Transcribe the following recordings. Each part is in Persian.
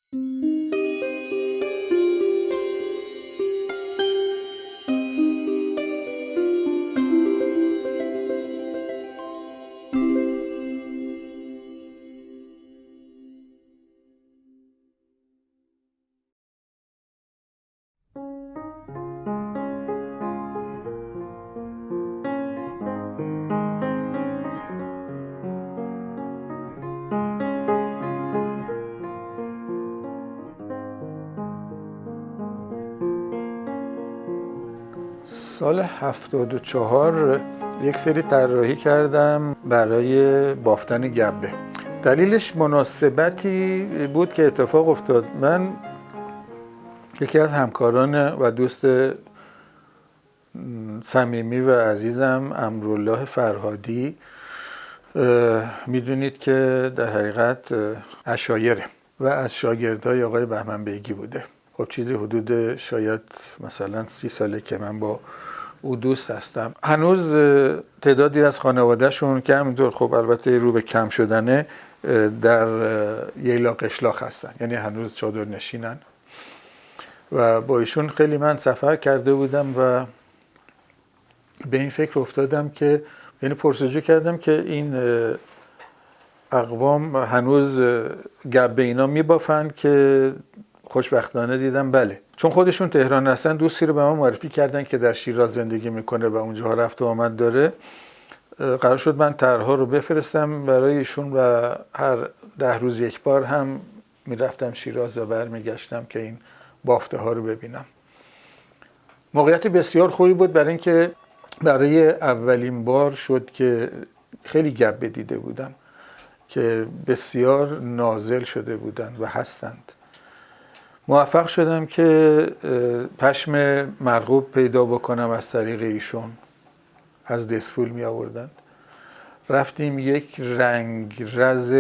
سال 74 یک سری طراحی کردم برای بافتن گبه. دلیلش مناسبتی بود که اتفاق افتاد. من یکی از همکاران و دوست صمیمی و عزیزم امرالله فرهادی، میدونید که در حقیقت عشایره و از شاگردای آقای بهمن بیگی بوده. خب چیزی حدود شاید مثلا 30 ساله که من با او دوست هستم. هنوز تعدادی از خانوادهشون که همینطور خب البته رو به کم شدنه در ییلا قشلاق هستن، یعنی هنوز چادر نشینن و با ایشون خیلی من سفر کرده بودم و به این فکر افتادم که یعنی پرسجو کردم که این اقوام هنوز گبه اینا میبافند که خوشبختانه دیدم بله، چون خودشون تهران هستن. دوستی رو به من معرفی کردن که در شیراز زندگی میکنه و اونجا رفت و آمد داره. قرار شد من طرح‌ها رو بفرستم برای ایشون و هر 10 روز یک بار هم میرفتم شیراز و برمیگشتم که این بافته ها رو ببینم. موقعیت بسیار خوبی بود برای اینکه برای اولین بار شد که خیلی گبه دیده بودم که بسیار نازل شده بودند و هستند. موفق شدم که پشم مرغوب پیدا بکنم از طریق ایشون، از دسفول می آوردند. رفتیم یک رنگ رز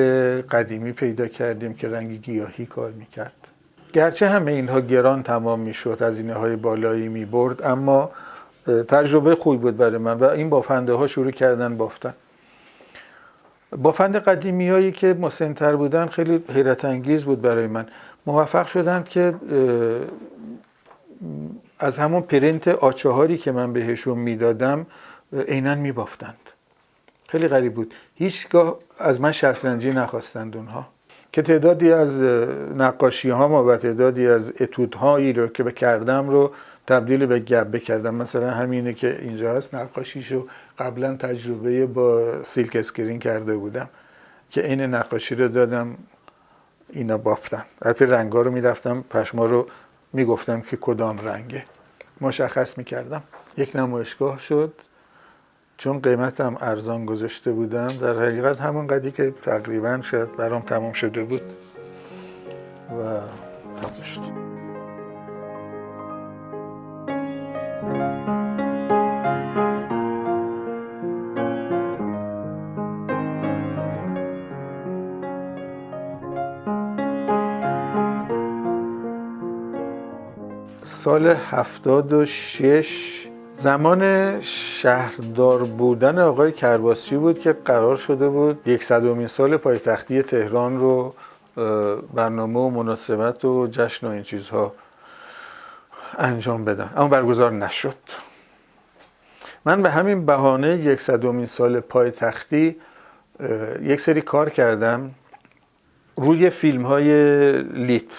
قدیمی پیدا کردیم که رنگ گیاهی کار می کرد. گرچه همه اینها گران تمام می شد، هزینه های بالایی می برد، اما تجربه خوبی بود برای من و این بافنده ها شروع کردن بافتن. بافند قدیمی هایی که مسن‌تر بودن خیلی حیرت انگیز بود برای من. موفق شدند که از همون پرینت آچهاری که من بهشون میدادم عیناً میبافتند. خیلی غریب بود. هیچگاه از من شطرنجی نخواستند اونها. که تعدادی از نقاشی ها و تعدادی از اتودهایی رو که کردم رو تبدیل به گبه کردم. مثلا همینه که اینجا هست، نقاشیشو قبلا تجربه با سیلک اسکرین کرده بودم که این نقاشی رو دادم اینا بافتن. حتی رنگا رو میرفتم پشما رو میگفتم که کدام رنگه، مشخص میکردم. یک نمایشگاه شد، چون قیمتم ارزان گذاشته بودم، در حقیقت همون قدری که تقریبا شاید برام تمام شده بود و تمام شد. سال 76 زمان شهردار بودن آقای کرباسی بود که قرار شده بود 100مین سال پایتختی تهران رو برنامه و مناسبت و جشن و این چیزها انجام بدن، اما برگزار نشد. من به همین بهانه 100مین سال پایتختی یک سری کار کردم روی فیلم های لیت،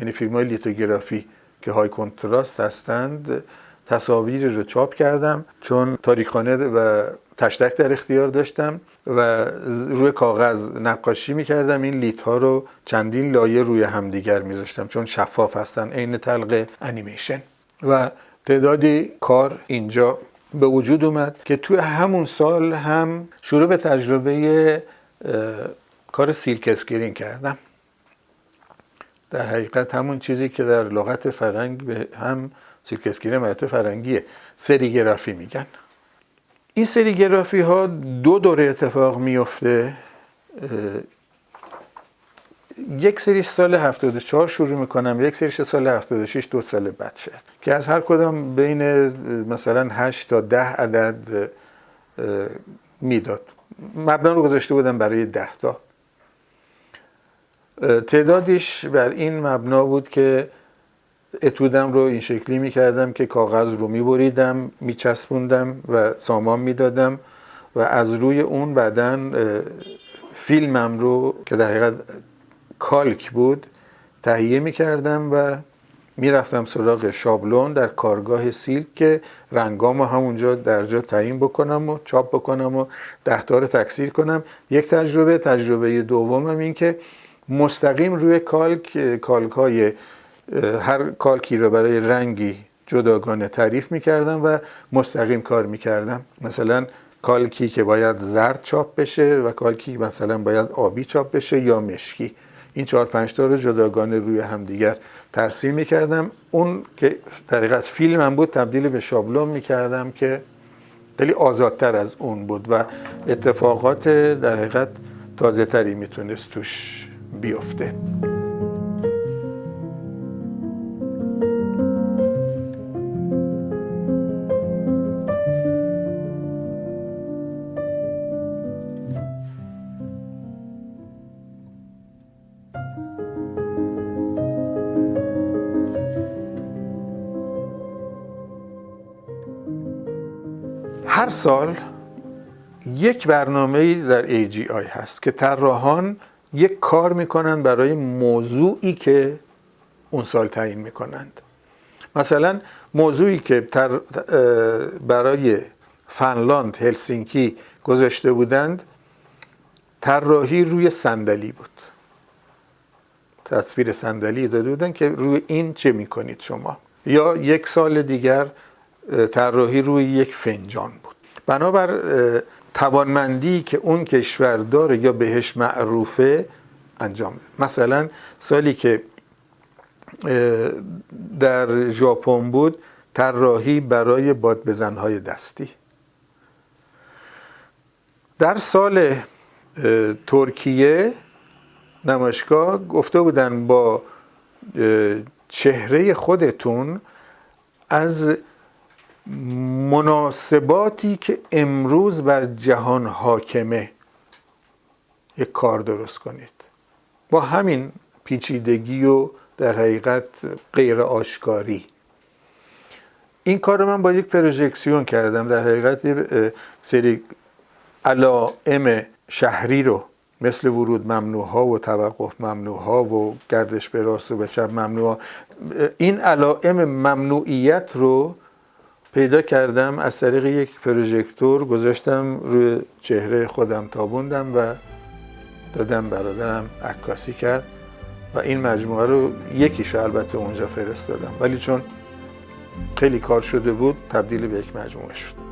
یعنی فیلم های لیتوگرافی که های کنتراست هستند. تصاویر رو چاپ کردم چون تاریخخانه و تشتک در اختیار داشتم و روی کاغذ نقاشی میکردم. این لیت ها رو چندین لایه روی همدیگر میذاشتم چون شفاف هستن، عین تلق انیمیشن. و تعدادی کار اینجا به وجود اومد که توی همون سال هم شروع به تجربه کار سیلک اسکرین کردم. در حقیقت همون چیزی که در لغت فرنگ به هم سیلک اسکرین ملت فرنگیه، سریگرافی میگن. این سریگرافی ها 2 دوره اتفاق میفته. یک سری سال 74 شروع میکنم، یک سریش سال 76 2 سال بعد شد که از هر کدام بین مثلا 8 تا 10 عدد میداد. مبنا رو گذاشته بودم برای 10 تا. تعدادش بر این مبنا بود که اتودم رو این شکلی میکردم که کاغذ رو میبریدم، میچسبوندم و سامان میدادم و از روی اون بعدن فیلمم رو که در حقیقت کالک بود تهیه میکردم و میرفتم سراغ شابلون در کارگاه سیلک که رنگامو همونجا در جا تعیین بکنم و چاپ بکنم و 10 تا رو تکثیر کنم. یک تجربه دومم این که مستقیم روی کالک‌های هر کالکی رو برای رنگی جداگانه تعریف میکردم و مستقیم کار میکردم. مثلا کالکی که باید زرد چاپ بشه و کالکی مثلا باید آبی چاپ بشه یا مشکی، این 4-5 تا رو جداگانه روی همدیگر ترسیم میکردم. اون که در حقیقت فیلمم بود تبدیل به شابلون میکردم که خیلی آزادتر از اون بود و اتفاقات در حقیقت تازه تری میتونست توش بیفته. هر سال یک برنامه‌ای در AGI هست که طراحان یک کار میکنن برای موضوعی که اون سال تعیین میکنند. مثلا موضوعی که برای فنلاند هلسینکی گذاشته بودند طراحی روی صندلی بود. تصویر صندلی داده بودن که روی این چه میکنید شما. یا یک سال دیگر طراحی روی یک فنجان بود. بنابر توانمندی که اون کشور داره یا بهش معروفه انجام ده. مثلا سالی که در ژاپن بود طراحی برای بادبزن‌های دستی. در سال ترکیه نمایشگاه گفته بودن با چهره خودتون از مناسباتی که امروز بر جهان حاکمه یک کار درست کنید. با همین پیچیدگی و در حقیقت غیر آشکاری. این کار رو من با یک پروژکسیون کردم. در حقیقت سری علائم شهری رو مثل ورود ممنوع‌ها و توقف ممنوع‌ها و گردش به راست و به چپ ممنوع‌ها، این علائم ممنوعیت رو پیدا کردم از طریق یک پروژکتور گذاشتم روی چهره خودم، تابوندم و دادم برادرم عکاسی کرد و این مجموعه رو یکیش البته اونجا فرستادم، ولی چون خیلی کار شده بود تبدیل به یک مجموعه شد.